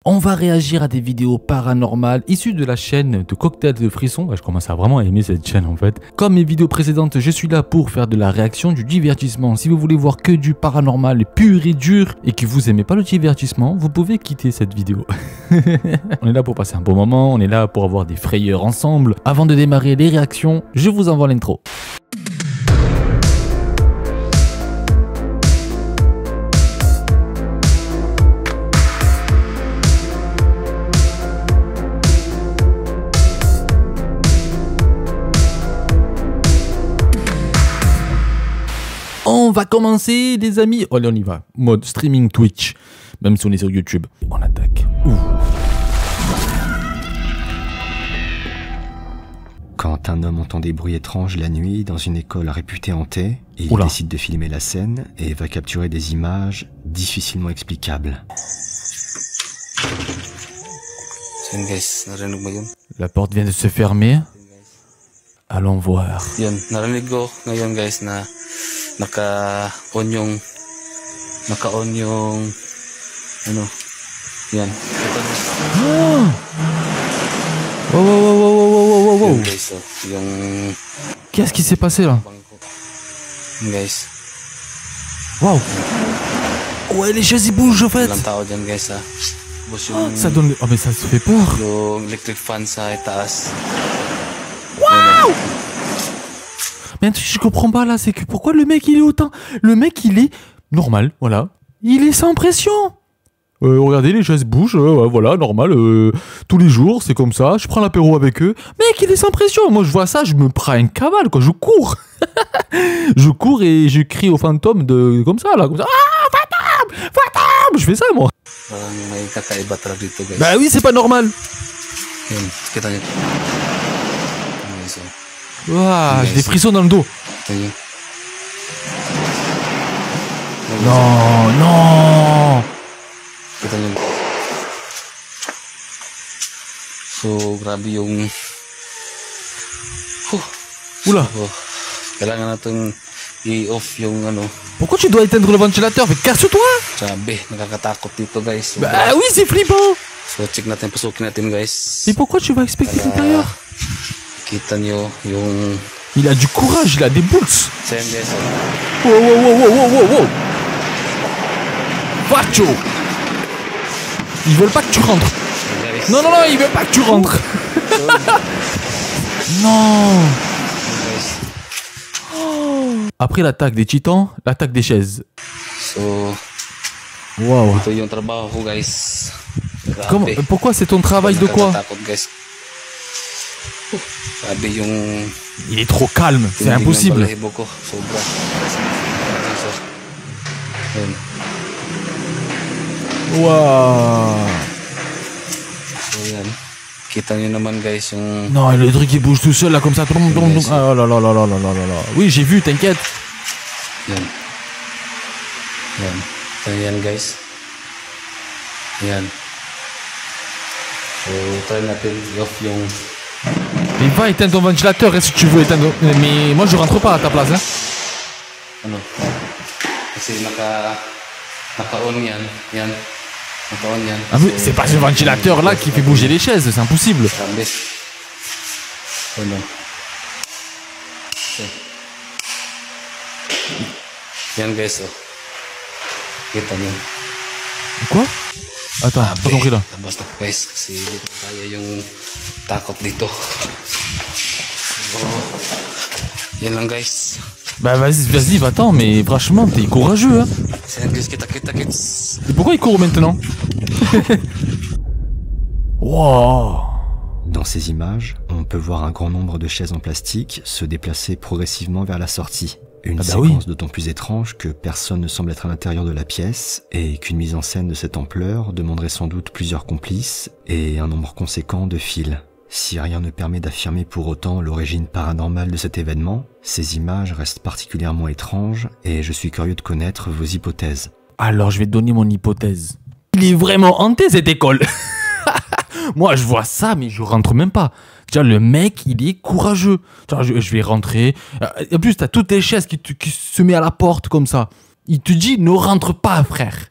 On va réagir à des vidéos paranormales issues de la chaîne de Cocktail de Frissons. Ouais, je commence à vraiment aimer cette chaîne en fait. Comme mes vidéos précédentes, je suis là pour faire de la réaction, du divertissement. Si vous voulez voir que du paranormal pur et dur et que vous aimez pas le divertissement, vous pouvez quitter cette vidéo. On est là pour passer un bon moment, on est là pour avoir des frayeurs ensemble. Avant de démarrer les réactions, je vous envoie l'intro. On va commencer les amis. Allez, on y va. Mode streaming Twitch. Même si on est sur YouTube. On attaque. Ouh. Quand un homme entend des bruits étranges la nuit dans une école réputée hantée, il décide de filmer la scène et va capturer des images difficilement explicables. La porte vient de se fermer. Allons voir. Yun, narinig ko ngayon guys na naka-on yung ano, yan. Oh, wow. Yun guys, so, yung Qu'est-ce qui s'est passé là? guys. Waouh. Ouais, les chaises ils bougent en fait. Ilang tao dyan guys ha. Bus yung, Ça donne... Oh mais ça se fait peur. yung electric fan sa itaas. Waouh. Mais un truc que je comprends pas là, c'est que pourquoi le mec il est autant... Le mec il est normal, voilà. Il est sans pression. Regardez, les chaises bougent, voilà, normal. Tous les jours, c'est comme ça. Je prends l'apéro avec eux. Mec, il est sans pression. Moi, je vois ça, je me prends un cavale, quoi. Je cours. Je cours et je crie au fantôme de... Comme ça, là. Comme ça. Ah, fantôme. Fantôme. Je fais ça, moi. Parang may kakaiba talaga dito guys. Bah oui, c'est pas normal. Yun, kita nyo. Okay, so, Ouah, j'ai des frissons dans le dos. ito yun. Non. Kita nyo. So, grabe yung... Oula. So, kailangan natin i-off yung ano. Pourquoi tu dois éteindre le ventilateur? Mais casse-toi. Sabi, nakakatakot dito guys. So, Bah oui, c'est flippant. so check natin, pasukin natin guys. Mais pourquoi tu vas inspecter l'intérieur? Kita nyo yung... Il a du courage, il a des boots. Same guys. Wow. Vacho. Ils veulent pas que tu rentres. Guys. Non, ils veulent pas que tu rentres. Non. Guys. Après l'attaque des titans, l'attaque des chaises. So, Waouh. ito yung trabaho ko guys. Grabe. Comment, pourquoi c'est ton travail de quoi? Nakakatakot guys. Sabi yung... Il est trop calme, c'est tindig ng impossible. balahibo ko. Sobra. Yun. Waouh. So yan. Kita nyo naman guys yung... Non, le truc il bouge tout seul là comme ça. Ah là là. Oui, j'ai vu, t'inquiète. Yan. Yan. So yan guys. Yan. So try natin i-off yung... Mais va éteindre ton ventilateur si tu veux éteindre. Mais moi je rentre pas à ta place. Hein. Ano? Kasi naka-on yan. Yan. Naka-on yan. Ah, mais c'est pas ce ventilateur là qui fait bouger les chaises, c'est impossible. Grabe. Ano? Okay. Yan guys, oh. Kita nyo. Quoi? Attends, pas compris là. Basta guys, kasi dito kaya yung takot dito. Oh. Yan lang guys. Bah vas-y, va-t'en, mais franchement, t'es courageux, hein. Yan guys, kita kids. Et pourquoi il court maintenant? Wow. Dans ces images, on peut voir un grand nombre de chaises en plastique se déplacer progressivement vers la sortie. Une séquence d'autant plus étrange que personne ne semble être à l'intérieur de la pièce et qu'une mise en scène de cette ampleur demanderait sans doute plusieurs complices et un nombre conséquent de fils. Si rien ne permet d'affirmer pour autant l'origine paranormale de cet événement, ces images restent particulièrement étranges et je suis curieux de connaître vos hypothèses. Alors je vais te donner mon hypothèse. Il est vraiment hanté cette école. Moi je vois ça mais je rentre même pas. Déjà, le mec, il est courageux. Genre, je vais rentrer. En plus, t'as toutes tes chaises qui se met à la porte comme ça. Il te dit, ne rentre pas, frère.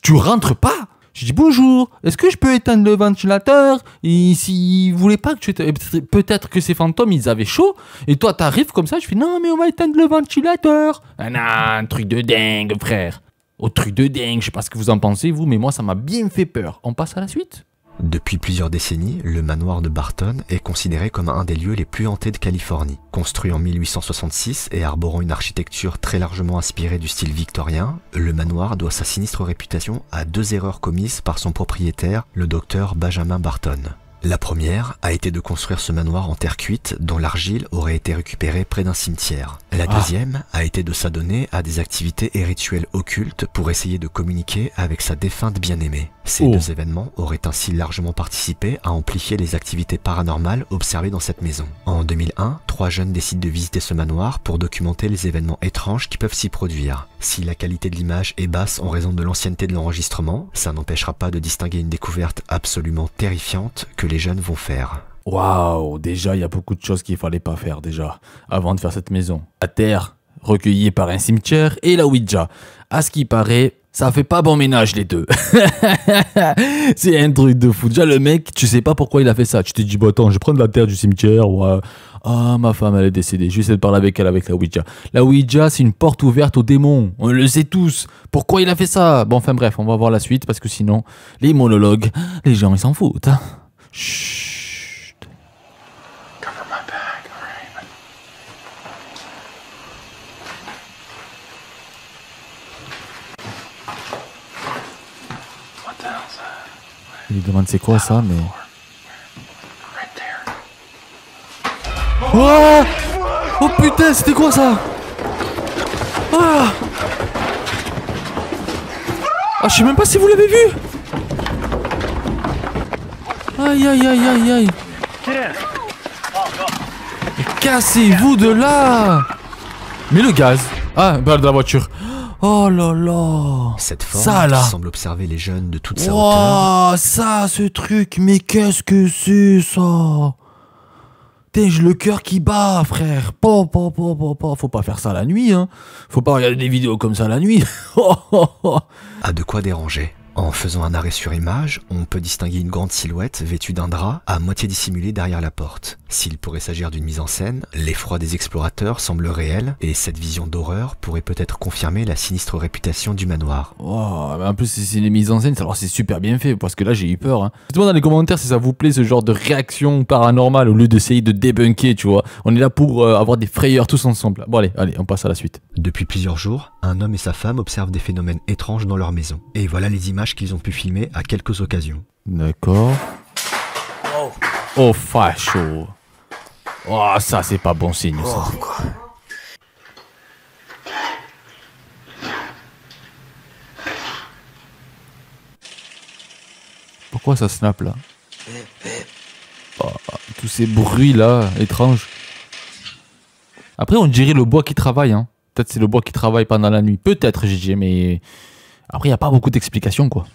Tu rentres pas. Je dis bonjour, est-ce que je peux éteindre le ventilateur? Et s'ils voulaient pas que tu éteignes, peut-être que ces fantômes ils avaient chaud. Et toi t'arrives comme ça, je fais non mais on va éteindre le ventilateur. Ah non, un truc de dingue frère. Au truc de dingue, je sais pas ce que vous en pensez vous, mais moi ça m'a bien fait peur. On passe à la suite? Depuis plusieurs décennies, le manoir de Barton est considéré comme un des lieux les plus hantés de Californie. Construit en 1866 et arborant une architecture très largement inspirée du style victorien, le manoir doit sa sinistre réputation à 2 erreurs commises par son propriétaire, le docteur Benjamin Barton. La première a été de construire ce manoir en terre cuite dont l'argile aurait été récupérée près d'un cimetière. La deuxième a été de s'adonner à des activités et rituels occultes pour essayer de communiquer avec sa défunte bien-aimée. Ces 2 événements auraient ainsi largement participé à amplifier les activités paranormales observées dans cette maison. En 2001, 3 jeunes décident de visiter ce manoir pour documenter les événements étranges qui peuvent s'y produire. Si la qualité de l'image est basse en raison de l'ancienneté de l'enregistrement, ça n'empêchera pas de distinguer une découverte absolument terrifiante que les jeunes vont faire. Waouh, déjà il y a beaucoup de choses qu'il fallait pas faire déjà, avant de faire cette maison. La terre, recueillie par un cimetière, et la Ouija. À ce qui paraît, ça fait pas bon ménage les deux. C'est un truc de fou. Déjà le mec, tu sais pas pourquoi il a fait ça. Tu te dis, bon attends, je vais prendre la terre du cimetière, ouais. Ah, ma femme elle est décédée, je vais essayer de parler avec elle avec la Ouija. La Ouija c'est une porte ouverte aux démons, on le sait tous. Pourquoi il a fait ça? Bon enfin bref, on va voir la suite parce que sinon, les monologues, les gens ils s'en foutent. Hein. Chut. Cover my back, alright. What the hell's that? Il lui demande c'est quoi ça, mais... Right there. Oh, oh putain, c'était quoi ça? Ah, ah, je sais même pas si vous l'avez vu. Aïe aïe aïe aïe aïe. Cassez-vous de là. Mais le gaz. Ah, bah de la voiture. Oh là là. Cette forme ça, là. qui semble observer les jeunes de toute sa hauteur. Oh, ça, ce truc, mais qu'est-ce que c'est ça? Putain, j'ai le cœur qui bat, frère. Faut pas faire ça la nuit, hein. Faut pas regarder des vidéos comme ça la nuit. A de quoi déranger. En faisant un arrêt sur image, on peut distinguer une grande silhouette vêtue d'un drap à moitié dissimulée derrière la porte. S'il pourrait s'agir d'une mise en scène, l'effroi des explorateurs semble réel et cette vision d'horreur pourrait peut-être confirmer la sinistre réputation du manoir. Oh, mais en plus, c'est une mise en scène, alors c'est super bien fait parce que là j'ai eu peur. Hein. Dites-moi dans les commentaires si ça vous plaît ce genre de réaction paranormale au lieu d'essayer de débunker, tu vois. On est là pour avoir des frayeurs tous ensemble. Bon, allez, on passe à la suite. Depuis plusieurs jours, un homme et sa femme observent des phénomènes étranges dans leur maison. Et voilà les images qu'ils ont pu filmer à quelques occasions. D'accord. Oh, facho. Oh, ça, c'est pas bon signe, ça. Pourquoi ça snap, là? Oh, tous ces bruits, là, étranges. Après, on dirait le bois qui travaille, hein. Peut-être c'est le bois qui travaille pendant la nuit. Peut-être, j'ai dit, mais... Après, il n'y a pas beaucoup d'explications, quoi.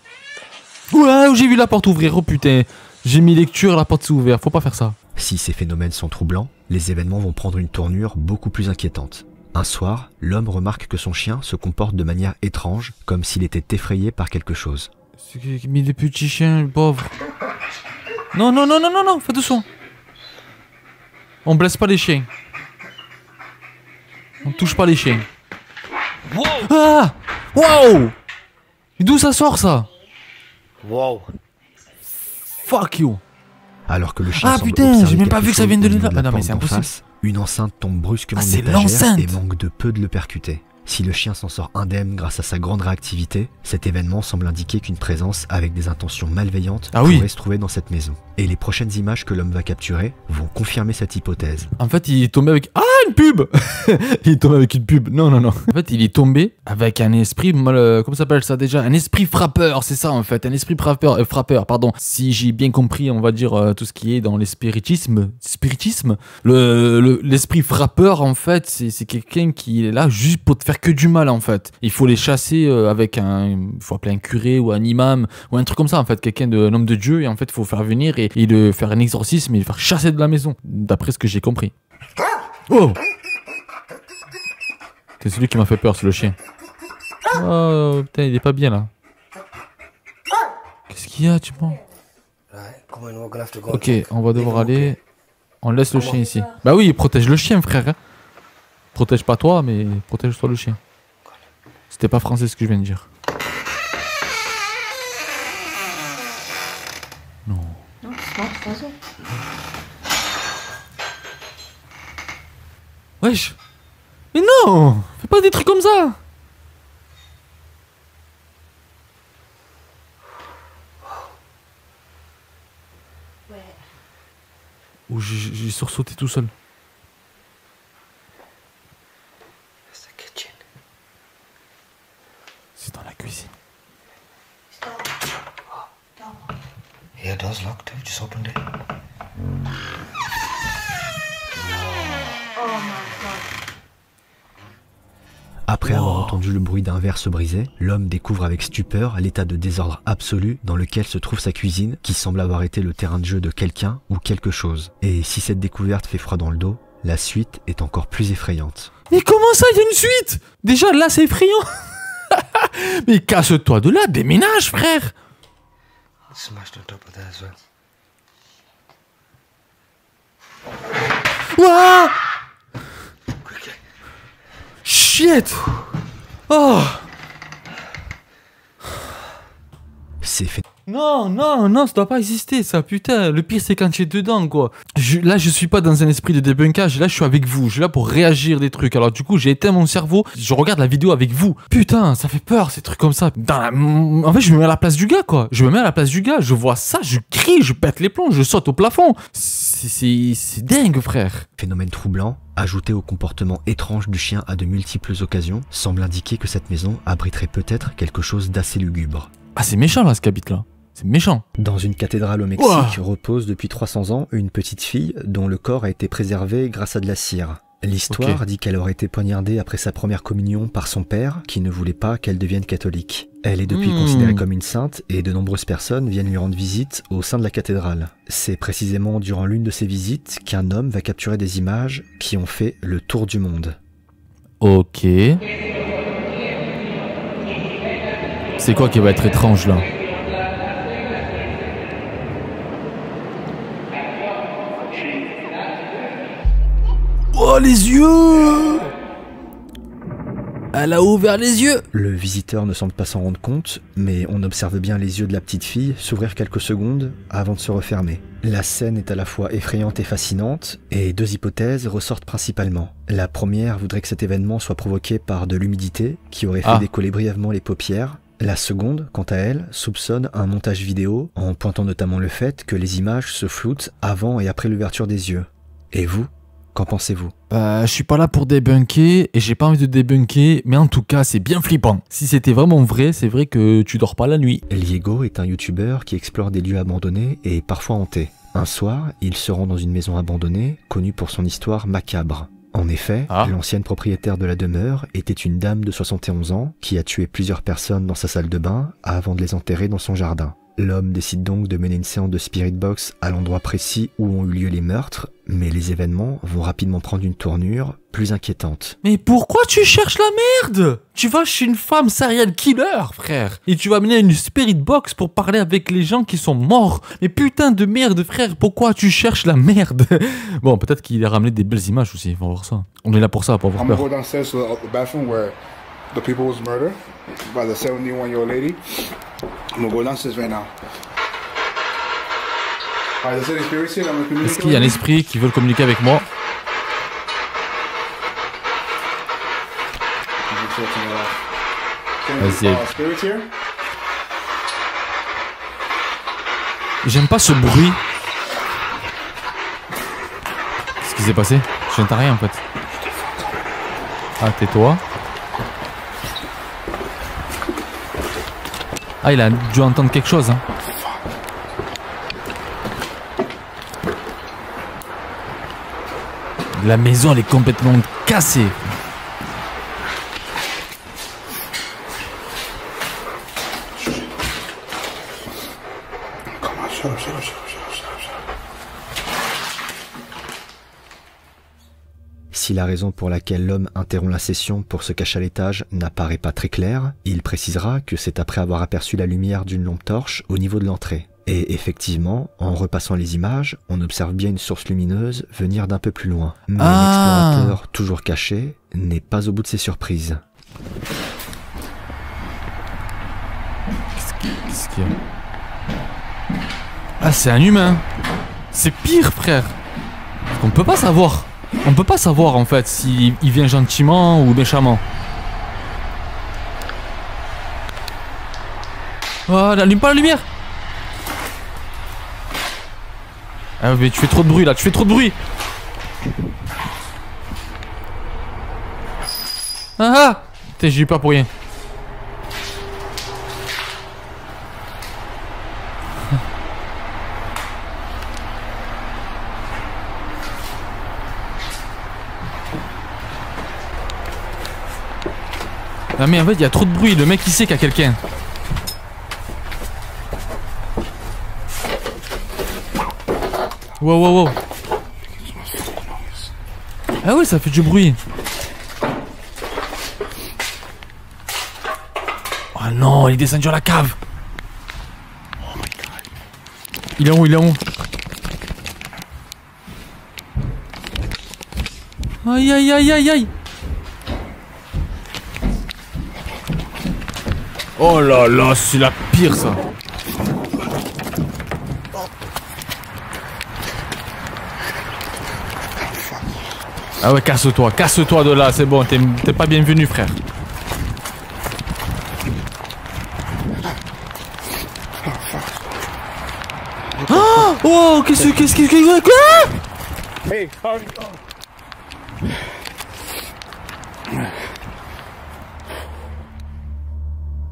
Ouais, j'ai vu la porte ouvrir, oh putain. J'ai mis lecture, la porte s'est ouverte, faut pas faire ça. Si ces phénomènes sont troublants, les événements vont prendre une tournure beaucoup plus inquiétante. Un soir, l'homme remarque que son chien se comporte de manière étrange, comme s'il était effrayé par quelque chose. C'est qui a mis des petits chiens, le pauvre. Non, fais doucement. On blesse pas les chiens. On touche pas les chiens. Wow. Ah! Wow! D'où ça sort, ça? Wow. Fuck you. Alors que le chien semble putain, observer j'ai même pas quelque vu que ça chose vienne de au niveau là. la Ah non, mais porte c'est d'en impossible. face, une enceinte tombe brusquement de c'est l'étagère l'enceinte. et manque de peu de le percuter. Si le chien s'en sort indemne grâce à sa grande réactivité, cet événement semble indiquer qu'une présence avec des intentions malveillantes pourrait se trouver dans cette maison. Et les prochaines images que l'homme va capturer vont confirmer cette hypothèse. En fait, il est tombé avec... Ah, une pub. Il est tombé avec une pub. Non. En fait, il est tombé avec un esprit... comment s'appelle ça déjà? Un esprit frappeur, c'est ça en fait. Un esprit frappeur, pardon. Si j'ai bien compris, on va dire tout ce qui est dans l'espiritisme. L'esprit frappeur, en fait, c'est quelqu'un qui est là juste pour te faire que du mal, en fait. Il faut les chasser avec il faut appeler un curé ou un imam ou un truc comme ça, en fait. Un homme de Dieu. Et en fait, il faut faire venir et le faire un exorcisme et le faire chasser de la maison. D'après ce que j'ai compris. Oh! C'est celui qui m'a fait peur, c'est le chien. Oh, putain, il est pas bien, là. qu'il y a, tu penses? Ok, on va devoir aller. On laisse le chien ici. Bah oui, protège le chien, frère. Protège pas toi, mais protège-toi le chien. C'était pas français ce que je viens de dire. Non. Non, c'est pas ça. Wesh. Mais non, fais pas des trucs comme ça. Ou j'ai sursauté tout seul. C'est dans la cuisine. Yeah, it does lock too. Just opened it. Après avoir entendu le bruit d'un verre se briser, l'homme découvre avec stupeur l'état de désordre absolu dans lequel se trouve sa cuisine, qui semble avoir été le terrain de jeu de quelqu'un ou quelque chose. Et si cette découverte fait froid dans le dos, la suite est encore plus effrayante. Mais comment ça, il y a une suite? Déjà, là, c'est effrayant. Mais casse-toi de là, déménage, frère. Ouah! Shit! Oh! C'est fait. Non, non, non, ça doit pas exister, ça, putain. Le pire, c'est quand tu es dedans, quoi. Là, je suis pas dans un esprit de débunkage. Là, je suis avec vous. Je suis là pour réagir des trucs. Alors, du coup, j'ai éteint mon cerveau. Je regarde la vidéo avec vous. Putain, ça fait peur, ces trucs comme ça. En fait, je me mets à la place du gars, quoi. Je me mets à la place du gars. Je vois ça, je crie, je pète les plombs, je saute au plafond. C'est dingue, frère. Phénomène troublant, ajouté au comportement étrange du chien à de multiples occasions, semble indiquer que cette maison abriterait peut-être quelque chose d'assez lugubre. Ah, c'est méchant, là, ce qui habite là. C'est méchant. Dans une cathédrale au Mexique repose depuis 300 ans une petite fille dont le corps a été préservé grâce à de la cire. L'histoire dit qu'elle aurait été poignardée après sa première communion par son père qui ne voulait pas qu'elle devienne catholique. Elle est depuis considérée comme une sainte et de nombreuses personnes viennent lui rendre visite au sein de la cathédrale. C'est précisément durant l'une de ces visites qu'un homme va capturer des images qui ont fait le tour du monde. Ok. C'est quoi qui va être étrange là? Oh, les yeux! Elle a ouvert les yeux! Le visiteur ne semble pas s'en rendre compte, mais on observe bien les yeux de la petite fille s'ouvrir quelques secondes avant de se refermer. La scène est à la fois effrayante et fascinante, et deux hypothèses ressortent principalement. La première voudrait que cet événement soit provoqué par de l'humidité, qui aurait fait décoller brièvement les paupières. La seconde, quant à elle, soupçonne un montage vidéo, en pointant notamment le fait que les images se floutent avant et après l'ouverture des yeux. Et vous ? Qu'en pensez-vous? Je suis pas là pour débunker et j'ai pas envie de débunker, mais en tout cas c'est bien flippant. Si c'était vraiment vrai, c'est vrai que tu dors pas la nuit. Liego est un youtubeur qui explore des lieux abandonnés et parfois hantés. Un soir, il se rend dans une maison abandonnée, connue pour son histoire macabre. En effet, l'ancienne propriétaire de la demeure était une dame de 71 ans qui a tué plusieurs personnes dans sa salle de bain avant de les enterrer dans son jardin. L'homme décide donc de mener une séance de spirit box à l'endroit précis où ont eu lieu les meurtres, mais les événements vont rapidement prendre une tournure plus inquiétante. Mais pourquoi tu cherches la merde? Tu vas chez une femme serial killer, frère, et tu vas mener une spirit box pour parler avec les gens qui sont morts. Mais putain de merde, frère, pourquoi tu cherches la merde? Bon, peut-être qu'il a ramené des belles images aussi, on va voir ça. On est là pour ça, pour avoir peur. The people was murdered by the 71-year-old lady. I'm gonna go downstairs right now. Est-ce qu'il y a un esprit qui veut communiquer avec moi? Vas-y. J'aime pas ce bruit. Qu'est-ce qui s'est passé? Je n'entends rien en fait. Ah, tais-toi. Ah, il a dû entendre quelque chose, hein. La maison, elle est complètement cassée. Si la raison pour laquelle l'homme interrompt la session pour se cacher à l'étage n'apparaît pas très claire, il précisera que c'est après avoir aperçu la lumière d'une lampe torche au niveau de l'entrée. Et effectivement, en repassant les images, on observe bien une source lumineuse venir d'un peu plus loin. Mais l'explorateur, toujours caché, n'est pas au bout de ses surprises. Qu'est-ce qu'il y a? Ah, c'est un humain. C'est pire, frère. On peut pas savoir. On peut pas savoir, en fait, s'il vient gentiment ou méchamment. Oh, n'allume pas la lumière. Ah, mais tu fais trop de bruit, là. Tu fais trop de bruit. Ah. Putain, j'ai eu peur pour rien. Non mais en fait il y a trop de bruit, le mec il sait qu'il y a quelqu'un. Wow wow wow. Ah ouais ça fait du bruit. Oh non il est descendu à la cave. Il est en haut, il est en haut. Aïe aïe aïe aïe aïe. Oh là là, c'est la pire ça. Ah ouais, casse-toi de là, c'est bon, t'es pas bienvenu frère. Ah oh, qu'est-ce que... Hey, hurry up.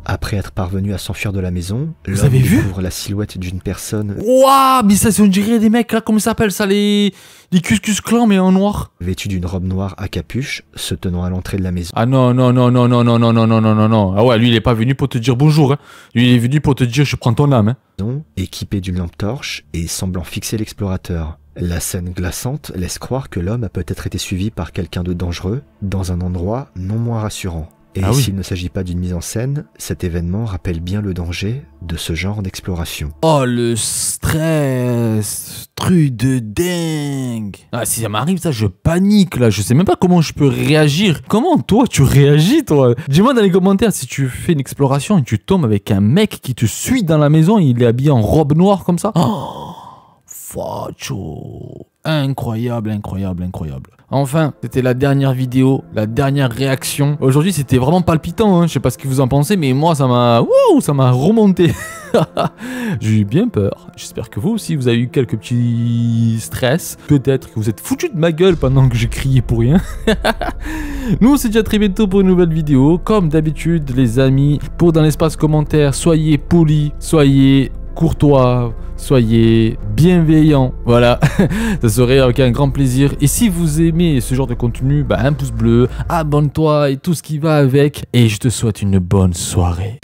Après être parvenu à s'enfuir de la maison, Vous l'homme avez vu découvre la silhouette d'une personne Waouh, mais ça, on dirait des mecs là, comment ça s'appelle ça, les Ku-Klux Klan mais en noir. vêtue d'une robe noire à capuche, se tenant à l'entrée de la maison. Ah non, non, non, non, non, non, non, non, non, non, non, non. Ah ouais, lui il est pas venu pour te dire bonjour, hein. Lui il est venu pour te dire je prends ton âme, hein. Équipé d'une lampe torche et semblant fixer l'explorateur. La scène glaçante laisse croire que l'homme a peut-être été suivi par quelqu'un de dangereux, dans un endroit non moins rassurant. Et Ah oui. s'il ne s'agit pas d'une mise en scène, cet événement rappelle bien le danger de ce genre d'exploration. Oh le stress, truc de dingue. Ah si ça m'arrive ça, je panique là, je sais même pas comment je peux réagir. Comment toi tu réagis toi? Dis-moi dans les commentaires si tu fais une exploration et tu tombes avec un mec qui te suit dans la maison, il est habillé en robe noire comme ça. Oh, facho. Incroyable, incroyable, incroyable. Enfin, c'était la dernière vidéo, la dernière réaction. Aujourd'hui, c'était vraiment palpitant, hein. Je sais pas ce que vous en pensez, mais moi, ça m'a remonté. J'ai eu bien peur. J'espère que vous aussi, vous avez eu quelques petits stress. Peut-être que vous êtes foutus de ma gueule pendant que j'ai crié pour rien. Nous, on se dit à très bientôt pour une nouvelle vidéo. Comme d'habitude, les amis, pour dans l'espace commentaire, soyez polis, soyez courtois, soyez bienveillants, voilà, ça serait avec un grand plaisir. Et si vous aimez ce genre de contenu, bah un pouce bleu, abonne-toi et tout ce qui va avec. Et je te souhaite une bonne soirée.